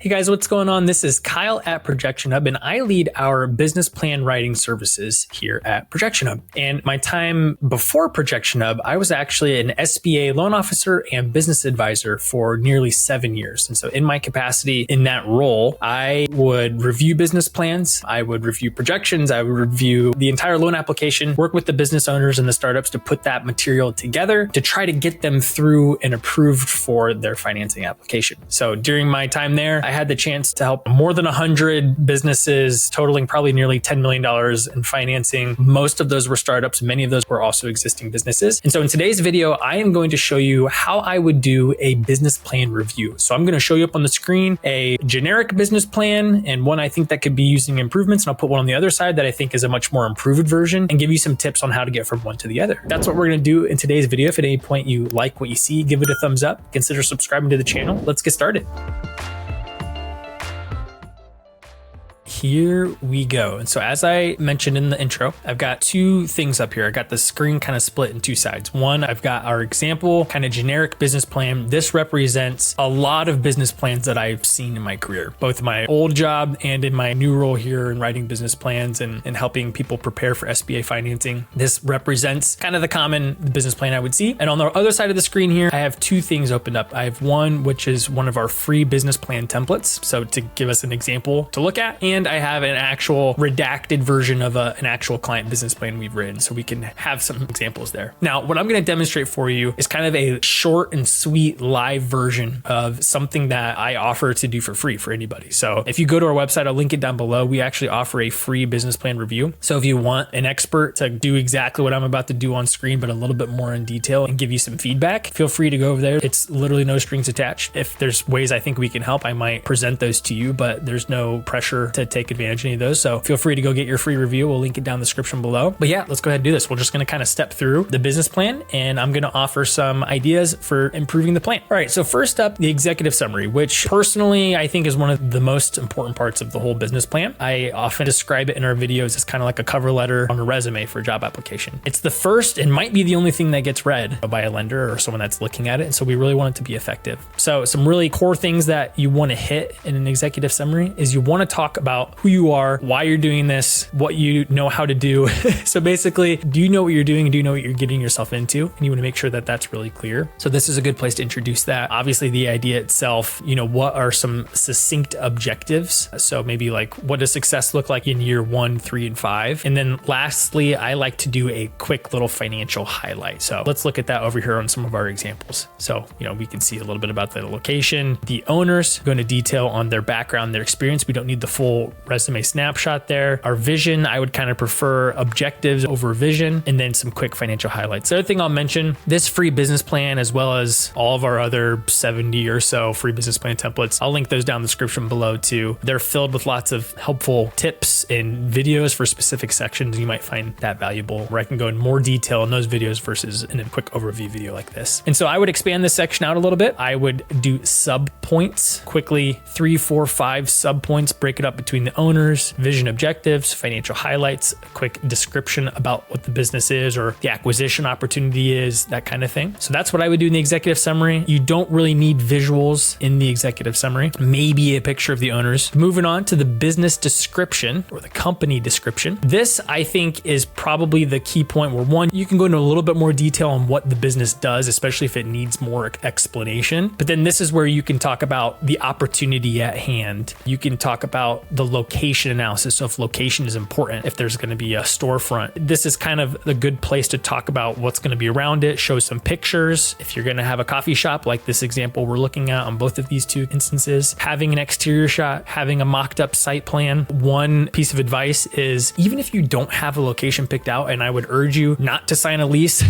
Hey guys, what's going on? This is Kyle at ProjectionHub, and I lead our business plan writing services here at ProjectionHub. And my time before ProjectionHub, I was actually an SBA loan officer and business advisor for nearly 7 years. And so in my capacity in that role, I would review business plans, I would review projections, I would review the entire loan application, work with the business owners and the startups to put that material together to try to get them through and approved for their financing application. So during my time there, I had the chance to help more than 100 businesses totaling probably nearly $10 million in financing. Most of those were startups. Many of those were also existing businesses. And so in today's video, I am going to show you how I would do a business plan review. So I'm going to show you up on the screen a generic business plan and one I think that could be using improvements. And I'll put one on the other side that I think is a much more improved version and give you some tips on how to get from one to the other. That's what we're going to do in today's video. If at any point you like what you see, give it a thumbs up. Consider subscribing to the channel. Let's get started. Here we go. And so as I mentioned in the intro, I've got two things up here. I got the screen kind of split in two sides. One, I've got our example kind of generic business plan. This represents a lot of business plans that I've seen in my career, both my old job and in my new role here in writing business plans and helping people prepare for SBA financing. This represents kind of the common business plan I would see. And on the other side of the screen here, I have two things opened up. I have one, which is one of our free business plan templates. So to give us an example to look at, and I have an actual redacted version of an actual client business plan we've written, so we can have some examples there. Now, what I'm going to demonstrate for you is kind of a short and sweet live version of something that I offer to do for free for anybody. So if you go to our website, I'll link it down below. We actually offer a free business plan review. So if you want an expert to do exactly what I'm about to do on screen, but a little bit more in detail and give you some feedback, feel free to go over there. It's literally no strings attached. If there's ways I think we can help, I might present those to you, but there's no pressure to take advantage of any of those. So feel free to go get your free review. We'll link it down in the description below. But yeah, let's go ahead and do this. We're just going to kind of step through the business plan and I'm going to offer some ideas for improving the plan. All right. So first up, the executive summary, which personally I think is one of the most important parts of the whole business plan. I often describe it in our videos as kind of like a cover letter on a resume for a job application. It's the first and might be the only thing that gets read by a lender or someone that's looking at it. And so we really want it to be effective. So some really core things that you want to hit in an executive summary is you want to talk about who you are, why you're doing this, what you know how to do. So basically, do you know what you're doing? Do you know what you're getting yourself into? And you want to make sure that that's really clear. So this is a good place to introduce that. Obviously, the idea itself, what are some succinct objectives? So maybe like, what does success look like in year 1, 3, and 5? And then lastly, I like to do a quick little financial highlight. So let's look at that over here on some of our examples. So, we can see a little bit about the location, the owners, going to detail on their background, their experience. We don't need the full resume snapshot there. Our vision, I would kind of prefer objectives over vision, and then some quick financial highlights. The other thing I'll mention, this free business plan, as well as all of our other 70 or so free business plan templates, I'll link those down in the description below too. They're filled with lots of helpful tips and videos for specific sections. You might find that valuable, where I can go in more detail in those videos versus in a quick overview video like this. And so I would expand this section out a little bit. I would do sub points quickly, 3, 4, 5 sub points, break it up between the owners, vision objectives, financial highlights, a quick description about what the business is or the acquisition opportunity is, that kind of thing. So that's what I would do in the executive summary. You don't really need visuals in the executive summary, maybe a picture of the owners. Moving on to the business description or the company description. This, I think, is probably the key point where one, you can go into a little bit more detail on what the business does, especially if it needs more explanation. But then this is where you can talk about the opportunity at hand. You can talk about the location analysis. So if location is important, if there's going to be a storefront, this is kind of a good place to talk about what's going to be around it, show some pictures. If you're going to have a coffee shop, like this example we're looking at on both of these two instances, having an exterior shot, having a mocked up site plan. One piece of advice is, even if you don't have a location picked out, and I would urge you not to sign a lease,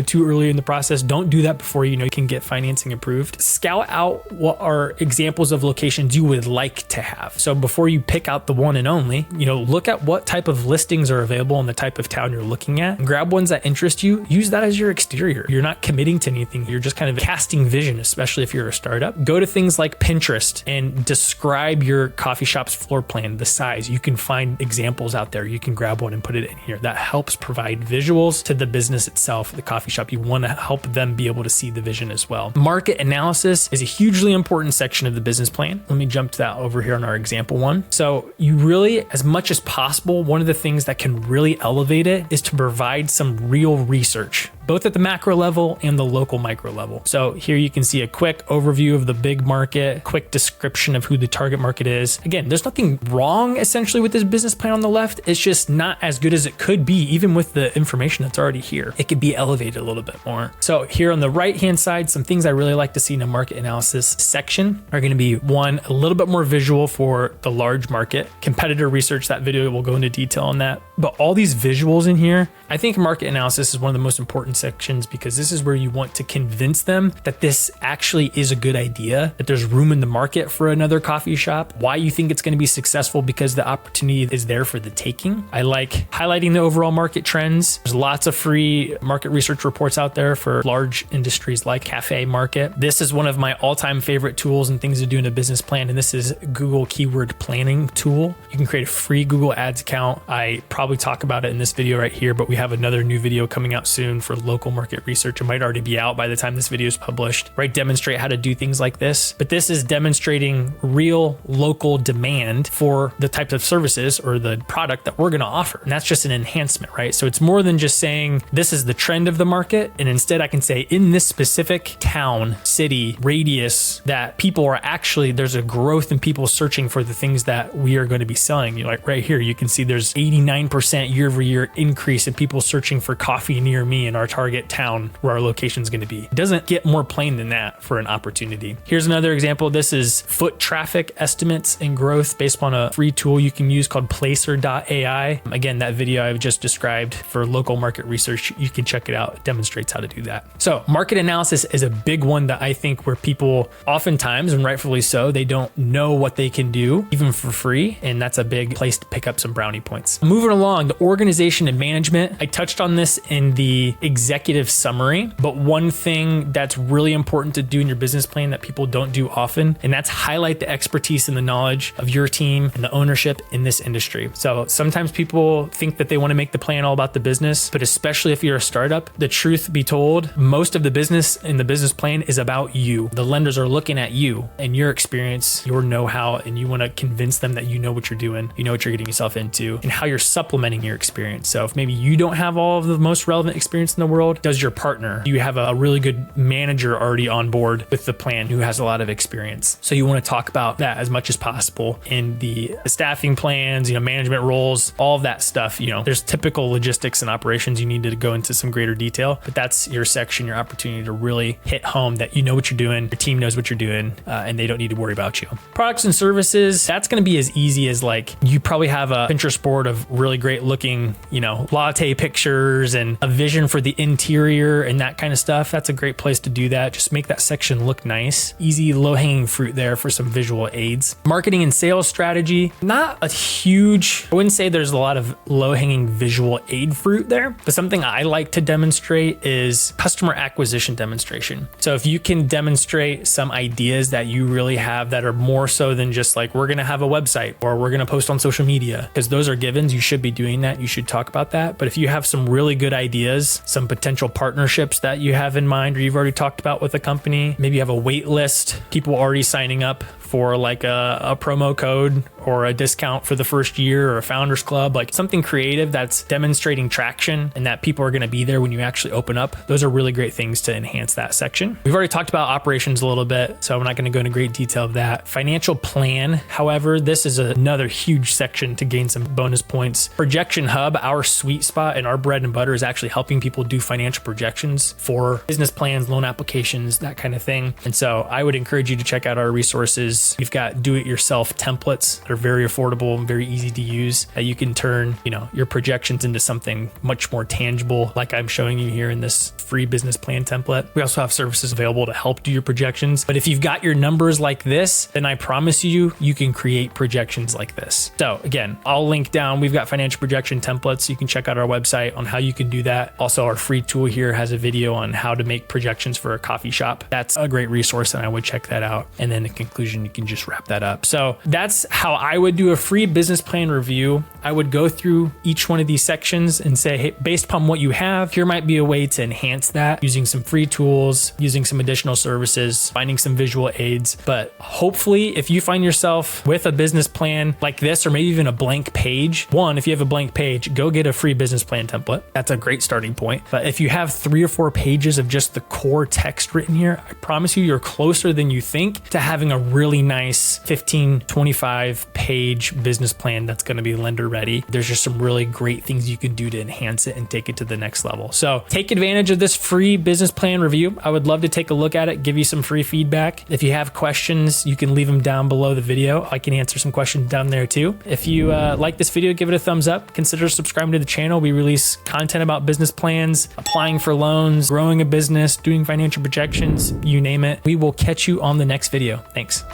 too early in the process, don't do that before you can get financing approved. Scout out what are examples of locations you would like to have. So before you pick pick out the one and only. Look at what type of listings are available in the type of town you're looking at, and grab ones that interest you. Use that as your exterior. You're not committing to anything. You're just kind of casting vision, especially if you're a startup. Go to things like Pinterest and describe your coffee shop's floor plan, the size. You can find examples out there. You can grab one and put it in here. That helps provide visuals to the business itself, the coffee shop. You want to help them be able to see the vision as well. Market analysis is a hugely important section of the business plan. Let me jump to that over here on our example one. So you really, as much as possible, one of the things that can really elevate it is to provide some real research, both at the macro level and the local micro level. So here you can see a quick overview of the big market, quick description of who the target market is. Again, there's nothing wrong essentially with this business plan on the left. It's just not as good as it could be, even with the information that's already here. It could be elevated a little bit more. So here on the right-hand side, some things I really like to see in a market analysis section are going to be one, a little bit more visual for the large market. Competitor research, that video will go into detail on that. But all these visuals in here, I think market analysis is one of the most important sections, because this is where you want to convince them that this actually is a good idea, that there's room in the market for another coffee shop, why you think it's going to be successful, because the opportunity is there for the taking. I like highlighting the overall market trends. There's lots of free market research reports out there for large industries like cafe market. This is one of my all-time favorite tools and things to do in a business plan, and this is Google Keyword Planning tool. You can create a free Google Ads account. I probably talk about it in this video right here, but we have another new video coming out soon for local market research. It might already be out by the time this video is published, right? Demonstrate how to do things like this. But this is demonstrating real local demand for the types of services or the product that we're going to offer. And that's just an enhancement, right? So it's more than just saying this is the trend of the market. And instead I can say in this specific town, city, radius, that people are actually, there's a growth in people searching for the things that we are going to be selling. Like right here, you can see there's 89% year over year increase in people searching for coffee near me in our target town where our location is going to be. It doesn't get more plain than that for an opportunity. Here's another example. This is foot traffic estimates and growth based on a free tool you can use called Placer.ai. Again, that video I've just described for local market research, you can check it out. It demonstrates how to do that. So market analysis is a big one that I think where people oftentimes, and rightfully so, they don't know what they can do even for free. And that's a big place to pick up some brownie points. Moving along, the organization and management. I touched on this in the executive summary, but one thing that's really important to do in your business plan that people don't do often, and that's highlight the expertise and the knowledge of your team and the ownership in this industry. So sometimes people think that they want to make the plan all about the business, but especially if you're a startup, the truth be told, most of the business in the business plan is about you. The lenders are looking at you and your experience, your know-how, and you want to convince them that you know what you're doing, you know what you're getting yourself into, and how you're supplementing your experience. So if maybe you don't have all of the most relevant experience in the world, does your partner? You have a really good manager already on board with the plan who has a lot of experience. So you want to talk about that as much as possible in the staffing plans, management roles, all of that stuff. There's typical logistics and operations you need to go into some greater detail, but that's your section, your opportunity to really hit home that you know what you're doing, your team knows what you're doing, and they don't need to worry about you. Products and services, that's going to be as easy as you probably have a Pinterest board of really great looking, latte pictures and a vision for the interior and that kind of stuff. That's a great place to do that. Just make that section look nice. Easy, low hanging fruit there for some visual aids. Marketing and sales strategy, not a huge, I wouldn't say there's a lot of low hanging visual aid fruit there, but something I like to demonstrate is customer acquisition demonstration. So if you can demonstrate some ideas that you really have that are more so than just we're going to have a website or we're going to post on social media, because those are givens. You should be doing that. You should talk about that. But if you have some really good ideas, some potential partnerships that you have in mind, or you've already talked about with a company, maybe you have a wait list, people already signing up for a promo code or a discount for the first year, or a founders club, something creative that's demonstrating traction and that people are going to be there when you actually open up. Those are really great things to enhance that section. We've already talked about operations a little bit, so I'm not going to go into great detail of that. Financial plan, however, this is another huge section to gain some bonus points. ProjectionHub, our sweet spot and our bread and butter, is actually helping people do financial projections for business plans, loan applications, that kind of thing. And so I would encourage you to check out our resources. We've got do-it-yourself templates that are very affordable and very easy to use, that you can turn, your projections into something much more tangible, like I'm showing you here in this free business plan template. We also have services available to help do your projections. But if you've got your numbers like this, then I promise you can create projections like this. So again, I'll link down. We've got financial projection templates. You can check out our website on how you can do that. Also, our free tool here has a video on how to make projections for a coffee shop. That's a great resource, and I would check that out. And then in conclusion, you can just wrap that up. So that's how I would do a free business plan review. I would go through each one of these sections and say, hey, based upon what you have, here might be a way to enhance that using some free tools, using some additional services, finding some visual aids. But hopefully, if you find yourself with a business plan like this, or maybe even a blank page, if you have a blank page, go get a free business plan template. That's a great starting point. But if you have 3 or 4 pages of just the core text written here, I promise you're closer than you think to having a really nice 15, 25 page business plan that's going to be lender ready. There's just some really great things you can do to enhance it and take it to the next level. So take advantage of this free business plan review. I would love to take a look at it, give you some free feedback. If you have questions, you can leave them down below the video. I can answer some questions down there too. If you like this video, give it a thumbs up. Consider subscribing to the channel. We release content about business plans, applying for loans, growing a business, doing financial projections, you name it. We will catch you on the next video. Thanks.